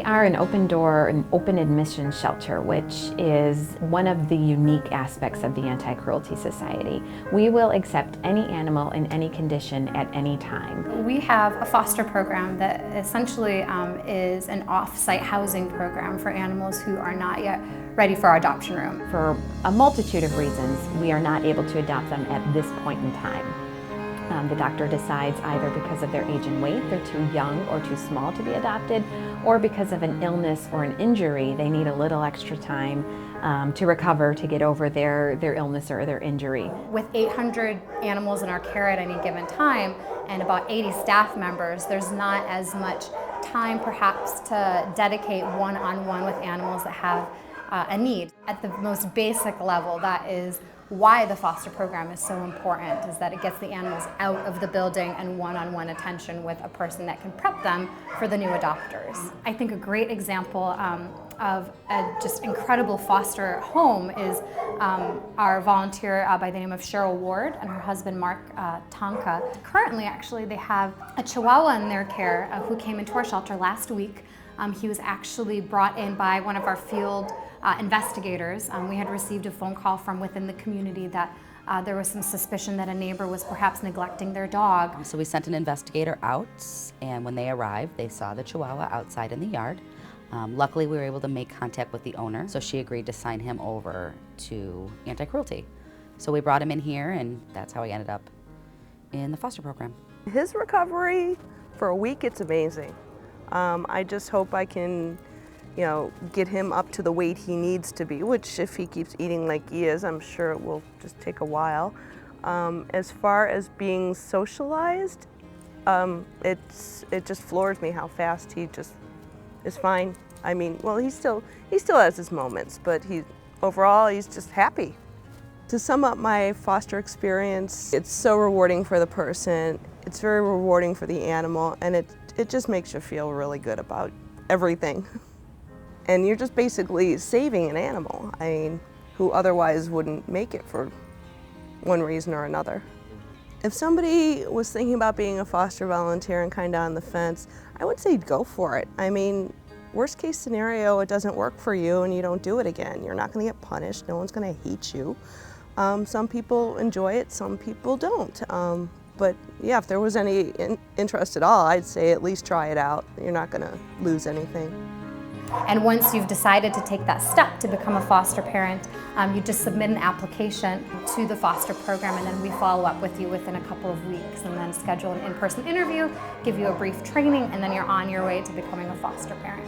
We are an open door and open admission shelter, which is one of the unique aspects of the Anti-Cruelty Society. We will accept any animal in any condition at any time. We have a foster program that essentially is an off-site housing program for animals who are not yet ready for our adoption room. For a multitude of reasons, we are not able to adopt them at this point in time. The doctor decides either because of their age and weight, they're too young or too small to be adopted, or because of an illness or an injury, they need a little extra time to recover, to get over their illness or their injury. With 800 animals in our care at any given time and about 80 staff members, there's not as much time perhaps to dedicate one-on-one with animals that have a need. At the most basic level, that is why the foster program is so important, is that it gets the animals out of the building and one-on-one attention with a person that can prep them for the new adopters. I think a great example of a just incredible foster home is our volunteer by the name of Cheryl Ward and her husband Mark Tonka. Currently, actually, they have a Chihuahua in their care who came into our shelter last week. He was actually brought in by one of our field investigators. We had received a phone call from within the community that there was some suspicion that a neighbor was perhaps neglecting their dog. So we sent an investigator out, and when they arrived, they saw the Chihuahua outside in the yard. Luckily, we were able to make contact with the owner, so she agreed to sign him over to Anti-Cruelty. So we brought him in here, and that's how he ended up in the foster program. His recovery for a week, it's amazing. I just hope I can, get him up to the weight he needs to be, which if he keeps eating like he is, I'm sure it will just take a while. As far as being socialized, it just floors me how fast he just is fine. I mean, well, he still has his moments, but overall he's just happy. To sum up my foster experience, it's so rewarding for the person, it's very rewarding for the animal, and it just makes you feel really good about everything. And you're just basically saving an animal, who otherwise wouldn't make it for one reason or another. If somebody was thinking about being a foster volunteer and kind of on the fence, I would say go for it. Worst case scenario, it doesn't work for you and you don't do it again. You're not going to get punished, no one's going to hate you. Some people enjoy it, some people don't. But yeah, if there was any interest at all, I'd say at least try it out. You're not going to lose anything. And once you've decided to take that step to become a foster parent, you just submit an application to the foster program, and then we follow up with you within a couple of weeks and then schedule an in-person interview, give you a brief training, and then you're on your way to becoming a foster parent.